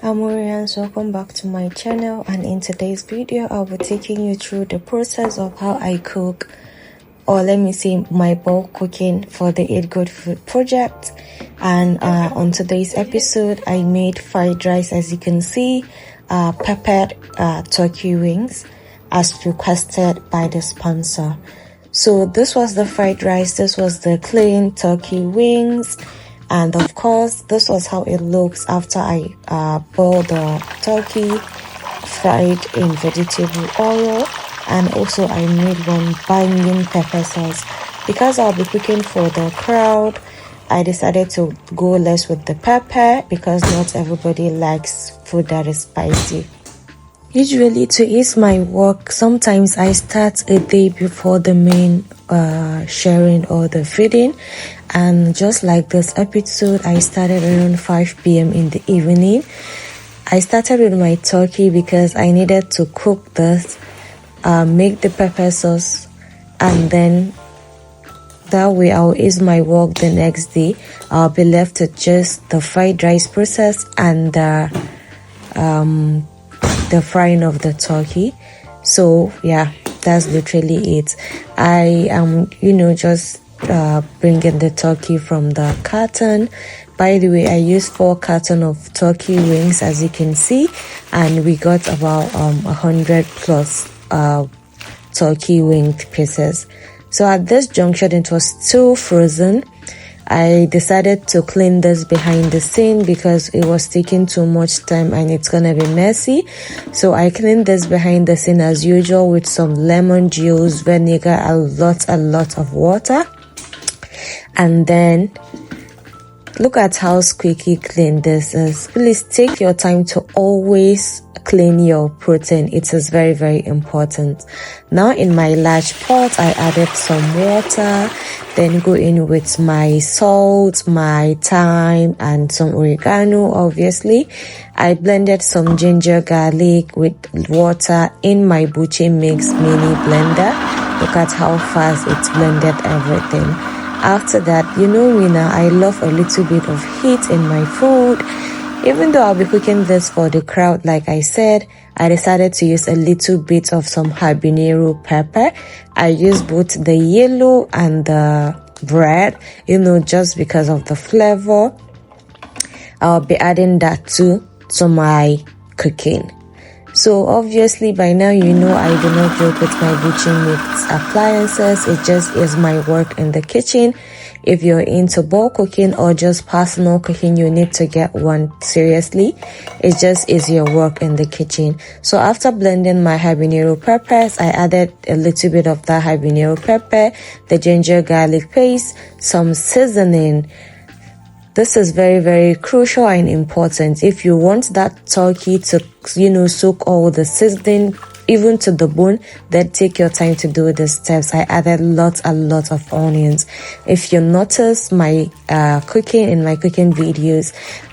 Amorians, welcome back to my channel, and in today's video I'll be taking you through the process of how I cook, or let me say my bulk cooking for the Eat Good Food project. And on today's episode I made fried rice, as you can see, peppered turkey wings as requested by the sponsor. So this was the fried rice, this was the plain turkey wings, and of course this was how it looks after I boiled the turkey, fried in vegetable oil, and also I made one banging pepper sauce. Because I'll be cooking for the crowd, I decided to go less with the pepper because not everybody likes food that is spicy. Usually to ease my work, sometimes I start a day before the main sharing or the feeding, and just like this episode I started around 5 p.m. in the evening. I started with my turkey because I needed to cook this, make the pepper sauce, and then that way I'll ease my work the next day. I'll be left with just the fried rice process and the frying of the turkey. So yeah, that's literally it. I am just bringing the turkey from the carton. By the way, I used 4 cartons of turkey wings, as you can see, and we got about 100 plus turkey wing pieces. So at this junction it was still frozen. I decided to clean this behind the scene because it was taking too much time and it's gonna be messy. So I cleaned this behind the scene as usual with some lemon juice, vinegar, a lot of water. And then look at how squeaky clean this is. Please take your time to always clean your protein. It is very, very important. Now in my large pot I added some water, then go in with my salt, my thyme, and some oregano. Obviously I blended some ginger garlic with water in my Buche Mix mini blender. Look at how fast it blended everything. After that, you know me now, I love a little bit of heat in my food. Even though I'll be cooking this for the crowd, like I said, I decided to use a little bit of some habanero pepper. I used both the yellow and the red, just because of the flavor. I'll be adding that to my cooking. So obviously by now you know I do not joke with my Buche Mix appliances. It just is my work in the kitchen. If you're into bulk cooking or just personal cooking, you need to get one. Seriously, it just is your work in the kitchen. So after blending my habanero peppers, I added a little bit of that habanero pepper, the ginger garlic paste, some seasoning. This is very, very crucial and important. If you want that turkey to, soak all the seasoning, even to the bone, then take your time to do the steps. I added a lot of onions. If you notice my cooking in my cooking videos,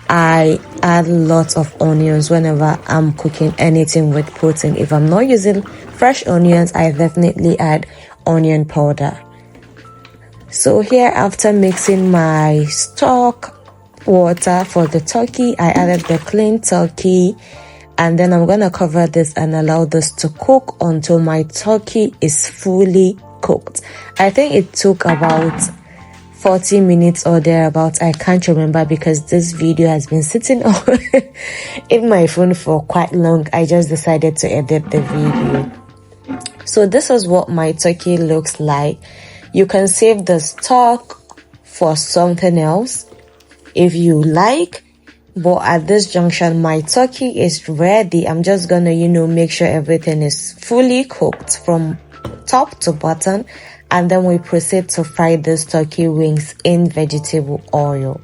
I add lots of onions whenever I'm cooking anything with protein. If I'm not using fresh onions, I definitely add onion powder. So here, after mixing my stock water for the turkey, I added the clean turkey, and then I'm gonna cover this and allow this to cook until my turkey is fully cooked. I think it took about 40 minutes or thereabouts. I can't remember because this video has been sitting in my phone for quite long. I just decided to edit the video. So this is what my turkey looks like. You can save the stock for something else if you like, but at this junction my turkey is ready. I'm just gonna make sure everything is fully cooked from top to bottom, and then we proceed to fry these turkey wings in vegetable oil.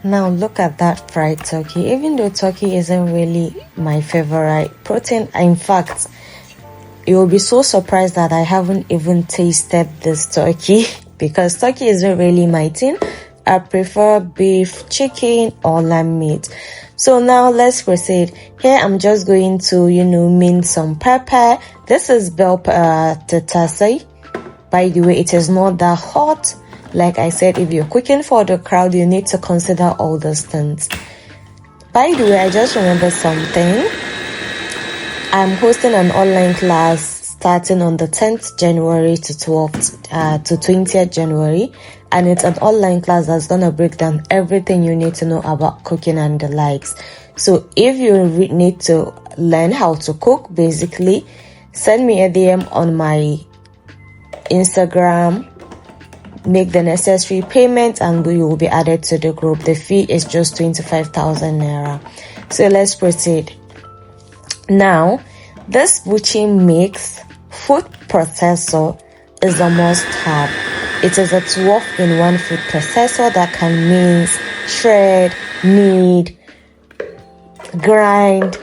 Now look at that fried turkey. Even though turkey isn't really my favorite protein, in fact, you'll be so surprised that I haven't even tasted this turkey because turkey isn't really my thing. I prefer beef, chicken, or lamb meat. So now let's proceed. Here I'm just going to, mince some pepper. This is bell tatase. By the way, it is not that hot. Like I said, if you're cooking for the crowd, you need to consider all those things. By the way, I just remembered something. I'm hosting an online class starting on the 10th January to 20th January. And it's an online class that's going to break down everything you need to know about cooking and the likes. So if you need to learn how to cook, basically, send me a DM on my Instagram, make the necessary payment, and we will be added to the group. The fee is just 25,000 naira. So let's proceed. Now, this Buchi mix food processor is a must-have. It is a 12-in-1 food processor that can mince, shred, knead, grind,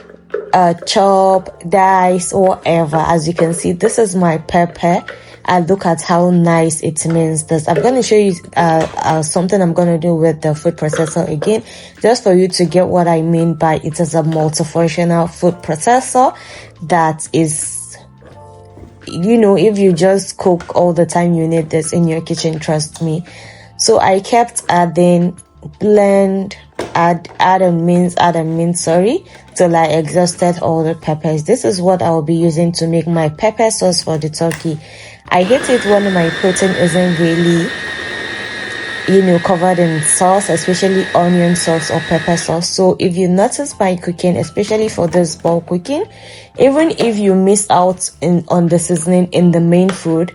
chop, dice, whatever. As you can see, this is my pepper. And look at how nice it means this. I'm going to show you something I'm going to do with the food processor again, just for you to get what I mean by it is a multifunctional food processor that is, if you just cook all the time, you need this in your kitchen, trust me. So I kept adding add and mince till I exhausted all the peppers. This is what I will be using to make my pepper sauce for the turkey. I hate it when my protein isn't really, covered in sauce, especially onion sauce or pepper sauce. So if you notice my cooking, especially for this bulk cooking, even if you miss out on the seasoning in the main food,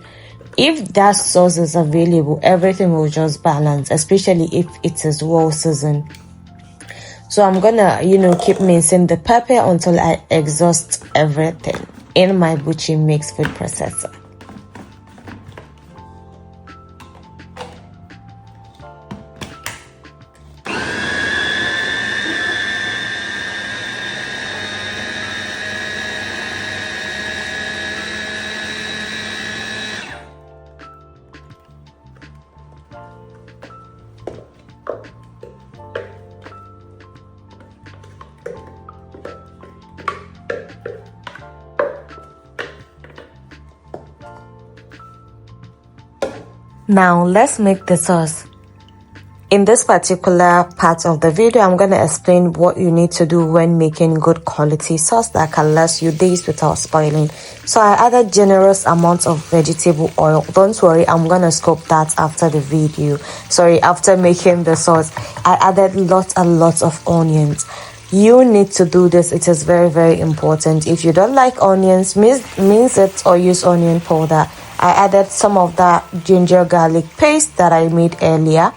if that sauce is available, everything will just balance, especially if it is well seasoned. So I'm gonna, keep mincing the pepper until I exhaust everything in my Buchi mix food processor. Now let's make the sauce. In this particular part of the video, I'm going to explain what you need to do when making good quality sauce that can last you days without spoiling. So I added generous amounts of vegetable oil. Don't worry, I'm going to scope that after the video. After making the sauce, I added lots and lots of onions. You need to do this. It is very, very important. If you don't like onions, mince it or use onion powder. I added some of that ginger garlic paste that I made earlier.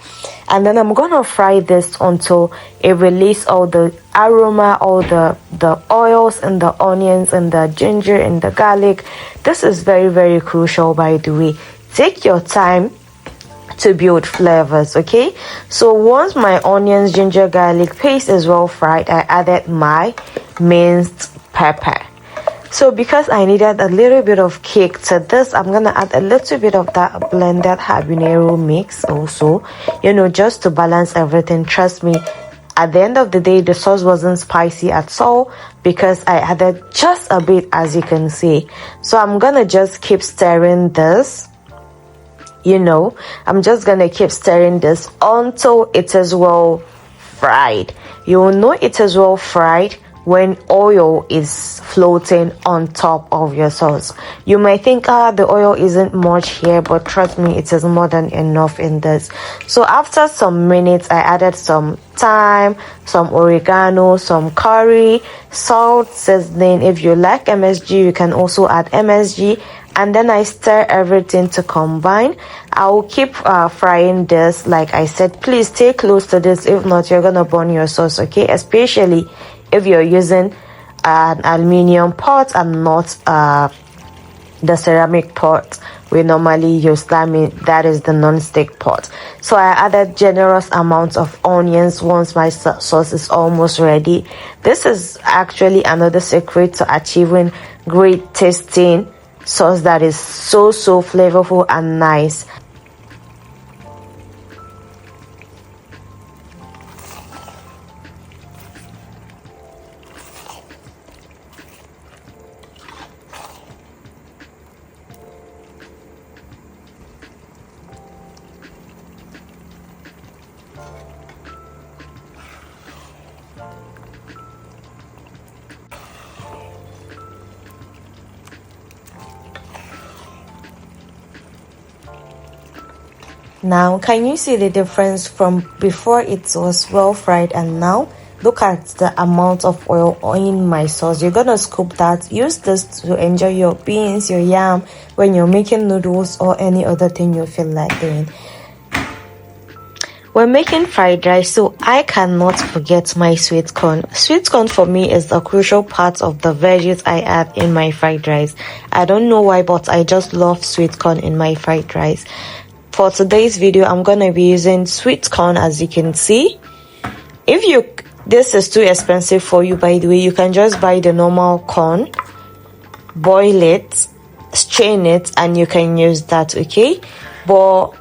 And then I'm going to fry this until it releases all the aroma, all the oils and the onions and the ginger and the garlic. This is very, very crucial, by the way. Take your time to build flavors, okay? So once my onions, ginger, garlic paste is well fried, I added my minced pepper. So because I needed a little bit of kick to this, I'm going to add a little bit of that blended habanero mix also, just to balance everything. Trust me, at the end of the day, the sauce wasn't spicy at all because I added just a bit, as you can see. So I'm going to just keep stirring this. I'm just going to keep stirring this until it is well fried. You will know it is well fried when oil is floating on top of your sauce. You might think, the oil isn't much here, but trust me, it is more than enough in this. So after some minutes, I added some thyme, some oregano, some curry, salt, seasoning. If you like MSG, you can also add MSG. And then I stir everything to combine. I will keep frying this. Like I said, please stay close to this. If not, you're gonna burn your sauce, okay? Especially if you're using an aluminium pot and not the ceramic pot we normally use. That is the non-stick pot. So I added generous amounts of onions once my sauce is almost ready. This is actually another secret to achieving great tasting sauce that is so flavorful and nice. Now, can you see the difference from before it was well fried and now? Look at the amount of oil in my sauce. You're gonna scoop that. Use this to enjoy your beans, your yam, when you're making noodles or any other thing you feel like doing. We're making fried rice, so I cannot forget my sweet corn. Sweet corn for me is a crucial part of the veggies I add in my fried rice. I don't know why, but I just love sweet corn in my fried rice. For today's video, I'm gonna be using sweet corn, as you can see. This is too expensive for you, by the way, you can just buy the normal corn, boil it, strain it, and you can use that, okay? But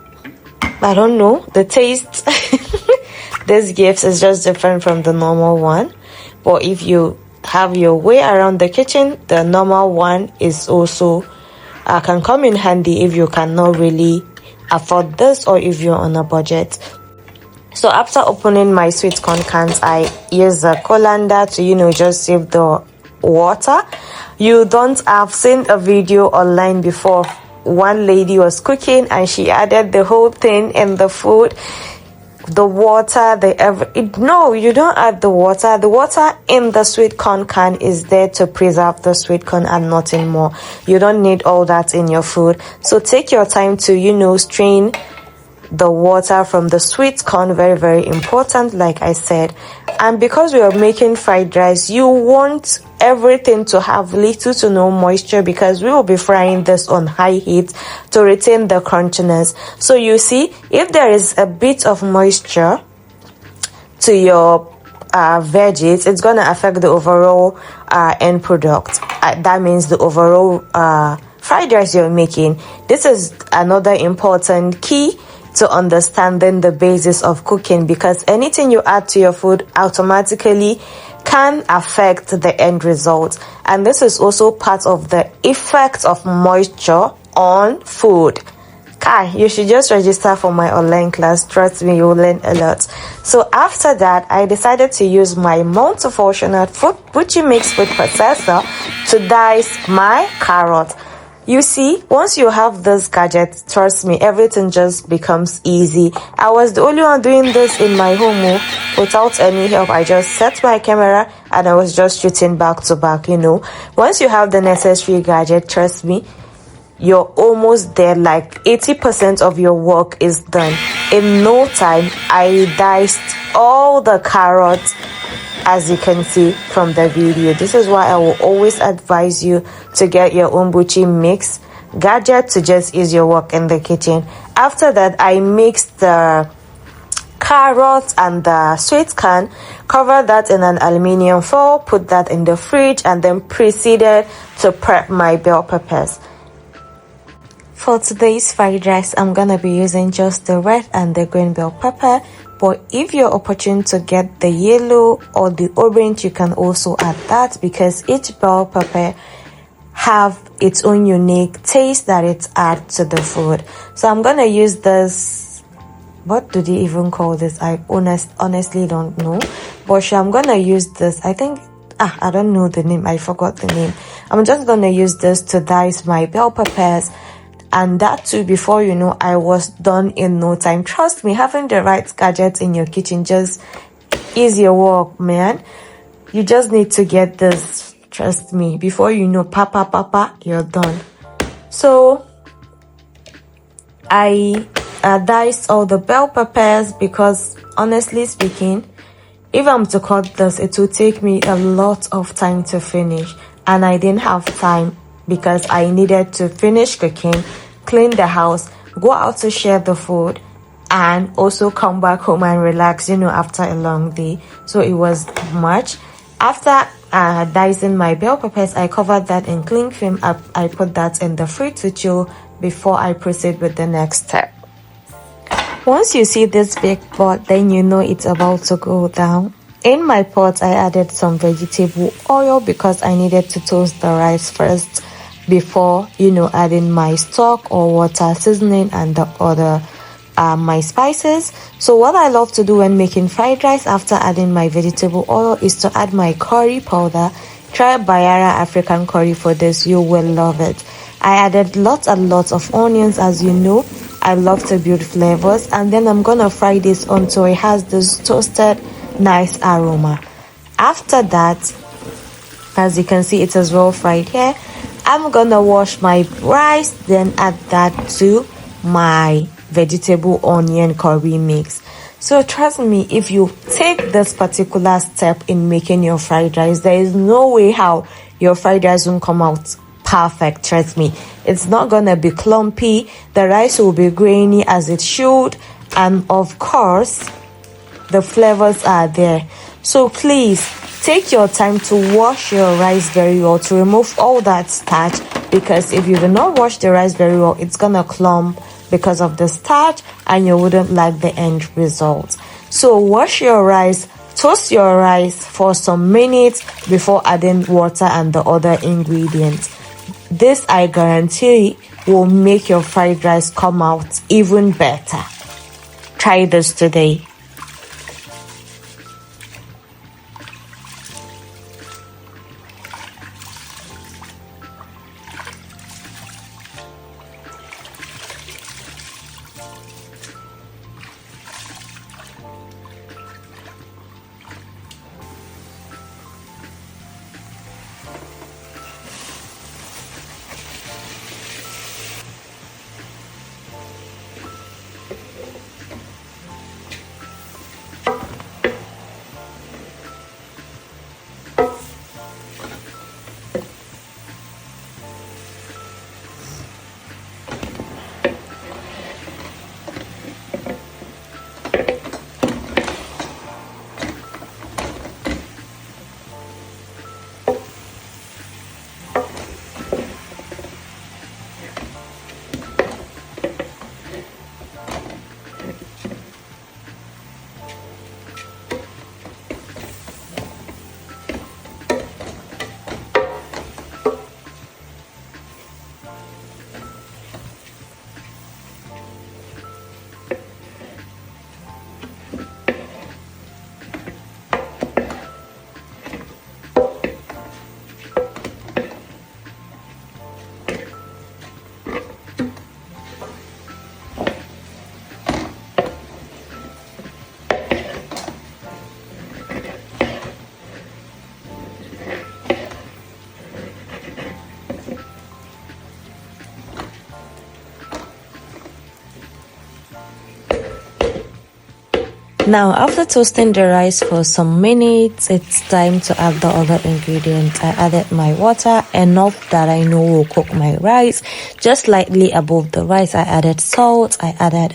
I don't know, the taste this gives is just different from the normal one. But if you have your way around the kitchen, the normal one is also can come in handy if you cannot really afford this or if you're on a budget. So after opening my sweet corn cans, I use a colander to just save the water. I've seen a video online before. One lady was cooking and she added the whole thing in the food, the water, no, you don't add the water. The water in the sweet corn can is there to preserve the sweet corn and nothing more. You don't need all that in your food. So take your time to strain the water from the sweet corn. Very important, like I said. And because we are making fried rice, you want everything to have little to no moisture, because we will be frying this on high heat to retain the crunchiness. So you see, if there is a bit of moisture to your veggies, it's going to affect the overall end product. That means the overall fried rice you're making. This is another important key to understanding the basis of cooking, because anything you add to your food automatically can affect the end result. And this is also part of the effect of moisture on food. You should just register for my online class. Trust me, you'll learn a lot. So after that, I decided to use my multifunctional veggie mix food processor to dice my carrot. You see, once you have this gadget, trust me, everything just becomes easy. I was the only one doing this in my home without any help. I just set my camera and I was just shooting back to back. Once you have the necessary gadget, trust me, you're almost there. Like 80% of your work is done. In no time, I diced all the carrots, as you can see from the video. This is why I will always advise you to get your own veggie mix gadget to just ease your work in the kitchen. After that, I mixed the carrots and the sweet corn, cover that in an aluminium foil, put that in the fridge, and then proceeded to prep my bell peppers. For today's fried rice, I'm gonna be using just the red and the green bell pepper. But if you're opportune to get the yellow or the orange, you can also add that, because each bell pepper have its own unique taste that it adds to the food. So I'm gonna use this. What do they even call this? I honestly don't know. But I'm gonna use this. I think I don't know the name. I forgot the name. I'm just gonna use this to dice my bell peppers. And that too, before you know, I was done in no time. Trust me, having the right gadgets in your kitchen just ease your work, man. You just need to get this. Trust me, before you know, papa, you're done. So I diced all the bell peppers, because honestly speaking, if I'm to cut this, it will take me a lot of time to finish, and I didn't have time because I needed to finish cooking, clean the house, go out to share the food, and also come back home and relax, after a long day. So it was much. After dicing my bell peppers, I covered that in cling film. I put that in the fridge to chill before I proceed with the next step. Once you see this big pot, then you know it's about to go down. In my pot, I added some vegetable oil because I needed to toast the rice first before, adding my stock or water, seasoning, and the other my spices. So what I love to do when making fried rice after adding my vegetable oil is to add my curry powder. Try Bayara African curry for this, you will love it. I added lots and lots of onions. As you know, I love to build flavors, and then I'm gonna fry this until it has this toasted nice aroma. After that, as you can see, it is well fried here. I'm gonna wash my rice, then add that to my vegetable onion curry mix. So trust me, if you take this particular step in making your fried rice, there is no way how your fried rice won't come out perfect. Trust me, it's not gonna be clumpy, the rice will be grainy as it should, and of course the flavors are there. So please take your time to wash your rice very well to remove all that starch, because if you do not wash the rice very well, it's gonna clump because of the starch and you wouldn't like the end result. So wash your rice, toast your rice for some minutes before adding water and the other ingredients. This, I guarantee, will make your fried rice come out even better. Try this today. Now, after toasting the rice for some minutes, it's time to add the other ingredients. I added my water, enough that I know will cook my rice. Just slightly above the rice, I added salt. I added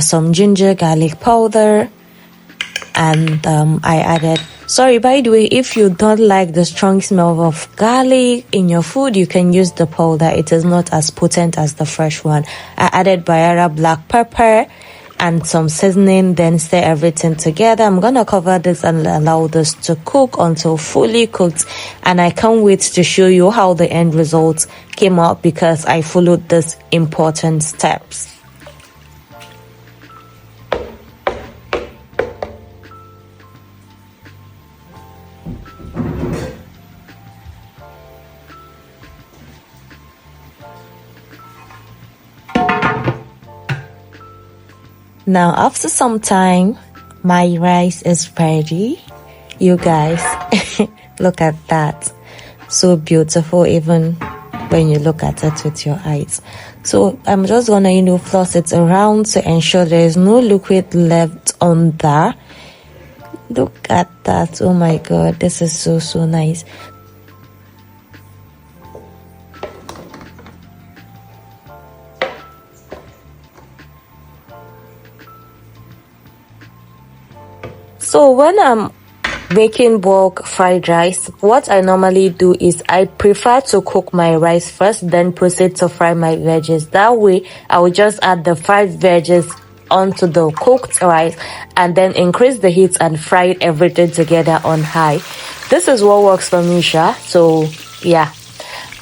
some ginger garlic powder, and I added, sorry, by the way, if you don't like the strong smell of garlic in your food, you can use the powder. It is not as potent as the fresh one. I added Bayara black pepper and some seasoning, then stir everything together. I'm gonna cover this and allow this to cook until fully cooked, and I can't wait to show you how the end result came out because I followed these important steps. Now, after some time, my rice is ready. You guys, look at that. So beautiful, even when you look at it with your eyes. So I'm just gonna, floss it around to ensure there is no liquid left on there. Look at that. Oh my God, this is so nice. So when I'm making bulk fried rice, what I normally do is I prefer to cook my rice first, then proceed to fry my veggies. That way I will just add the fried veggies onto the cooked rice and then increase the heat and fry everything together on high. This is what works for me, Sha. So yeah,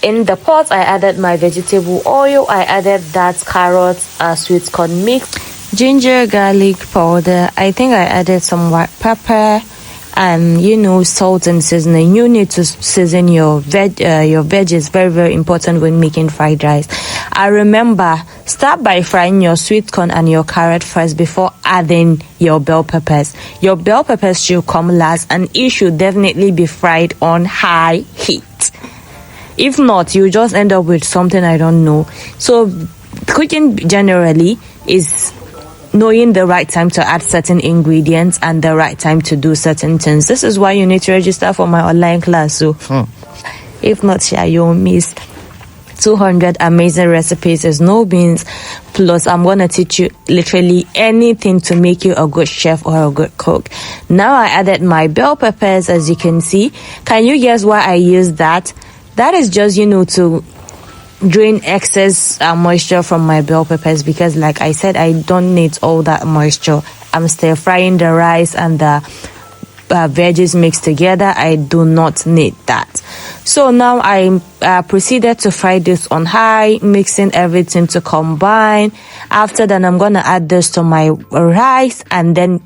in the pot I added my vegetable oil, I added that carrot, sweet corn mix, ginger, garlic powder. I think I added some white pepper and salt and seasoning. You need to season your veggies. Very, very important when making fried rice. I remember, start by frying your sweet corn and your carrot first before adding your bell peppers. Your bell peppers should come last and it should definitely be fried on high heat. If not, you just end up with something I don't know. So cooking generally is knowing the right time to add certain ingredients and the right time to do certain things. This is why you need to register for my online class. So if not, you'll miss 200 amazing recipes. There's no beans. Plus, I'm going to teach you literally anything to make you a good chef or a good cook. Now I added my bell peppers, as you can see. Can you guess why I used that? That is just, to drain excess moisture from my bell peppers, because like I said, I don't need all that moisture. I'm stir frying the rice and the veggies mixed together. I do not need that. So now I proceeded to fry this on high, mixing everything to combine. After that, I'm gonna add this to my rice and then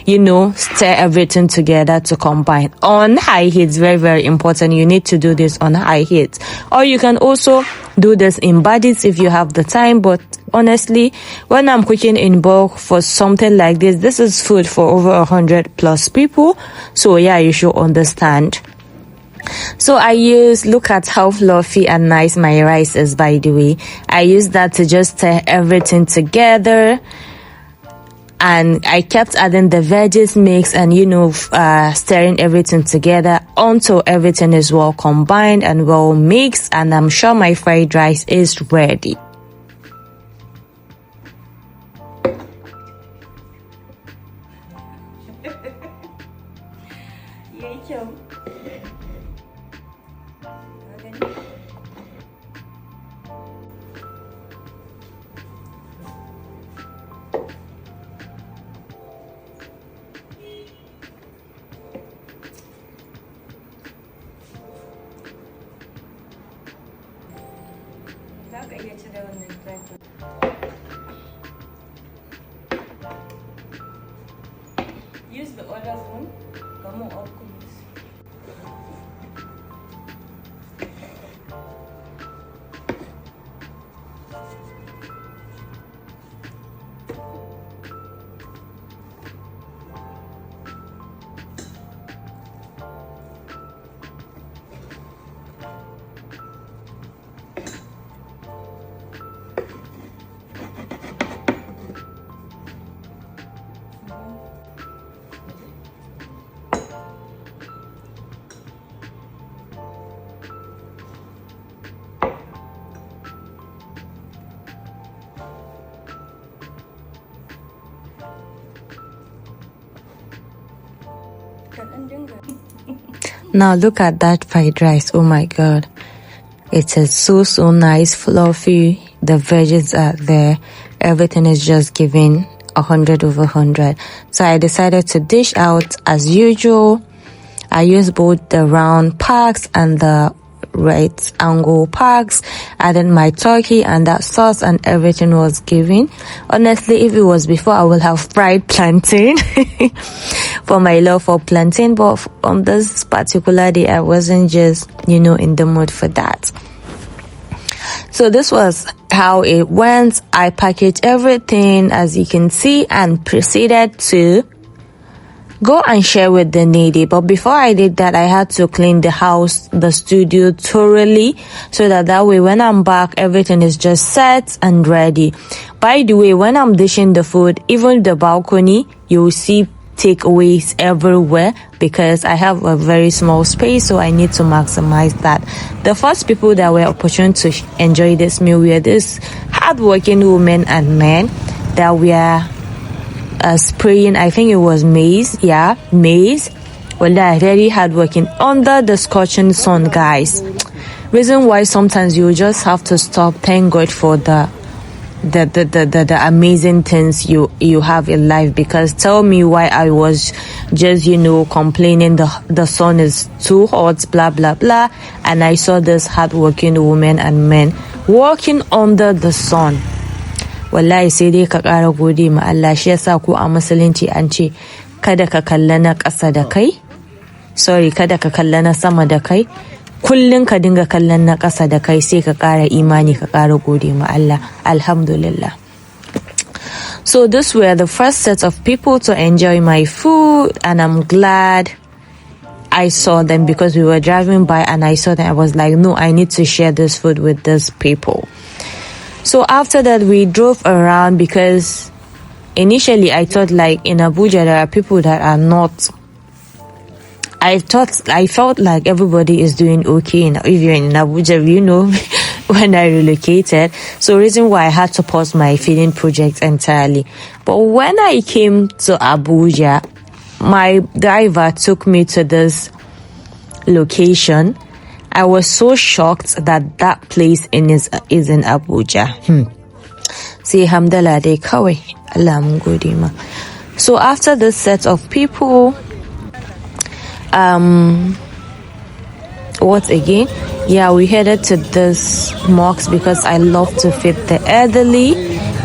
stir everything together to combine on high heat. Very, very important. You need to do this on high heat, or you can also do this in buddies if you have the time. But honestly, when I'm cooking in bulk for something like this is food for over 100+ people. So yeah, you should understand. So look at how fluffy and nice my rice is, by the way. I use that to just stir everything together. And I kept adding the veggies mix and stirring everything together until everything is well combined and well mixed, and I'm sure my fried rice is ready. Use the other phone. Come on, up, Now look at that fried rice. Oh my god, it is so nice, fluffy. The veggies are there. Everything is just giving 100 over 100. So I decided to dish out as usual. I used both the round packs and the right angle packs. Added my turkey and that sauce, and everything was given. Honestly, if it was before, I would have fried plantain for my love for plantain, but on this particular day I wasn't just in the mood for that. So this was how it went. I packaged everything, as you can see, and proceeded to go and share with the needy. But before I did that, I had to clean the house, the studio thoroughly, so that way when I'm back, everything is just set and ready. By the way, when I'm dishing the food, even the balcony, you will see takeaways everywhere, because I have a very small space, so I need to maximize that. The first people that were opportune to enjoy this meal were these hardworking women and men that were spraying, I think it was maize. Yeah, maize. Well, they're very hardworking under the scorching sun, guys. Reason why sometimes you just have to stop, thank God for the amazing things you have in life. Because tell me why I was just complaining the sun is too hot, blah blah blah, and I saw this hardworking women and men working under the sun. Wallahi sai dai ka ƙara gode ma Allah. Shi yasa ko a musulunci an ce kada ka kalla na ƙasa da kai, kada ka kalla na sama da kai, kullun ka dinga kallon na ƙasa da kai, sai ka ƙara imani, ka ƙara gode ma Allah. Alhamdulillah. So this were the first set of people to enjoy my food, and I'm glad I saw them because we were driving by and I saw them. I was like, no, I need to share this food with these people. So after that, we drove around because initially I thought like in Abuja there are people that are not. I felt like everybody is doing okay if you're in Abuja, when I relocated. So reason why I had to pause my feeding project entirely. But when I came to Abuja, my driver took me to this location. I was so shocked that place is in Abuja. Say alhamdulillah dai kawai, Allah mun gode ma. So after this set of people, what again? Yeah, we headed to this mosque because I love to feed the elderly,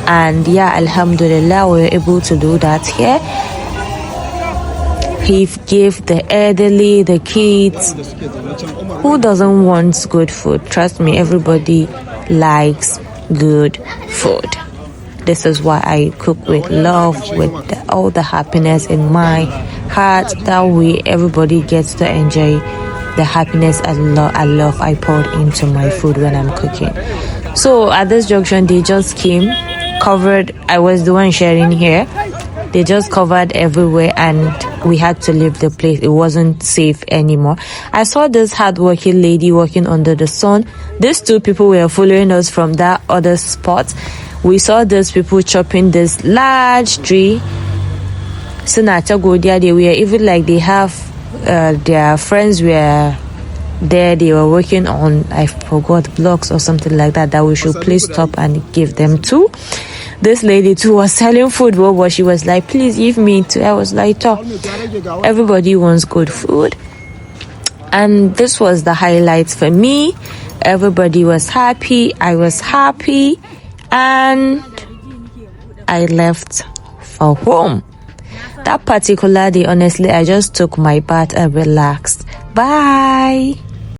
and yeah, alhamdulillah, we were able to do that here. He gave the elderly, the kids. Who doesn't want good food? Trust me, everybody likes good food. This is why I cook with love, with all the happiness in my heart. That way, everybody gets to enjoy the happiness and love I poured into my food when I'm cooking. So at this junction, they just came, covered. I was the one sharing here. They just covered everywhere and we had to leave the place. It wasn't safe anymore. I saw this hardworking lady working under the sun. These two people were following us from that other spot. We saw these people chopping this large tree. Sunata Godia, they were even like they have their friends were there. They were working on, I forgot, blocks or something like that we should please stop and give them to. This lady too was selling food, but she was like, please give me too. I was like, oh, everybody wants good food. And this was the highlights for me. Everybody was happy. I was happy. And I left for home. That particular day, honestly, I just took my bath and relaxed. Bye.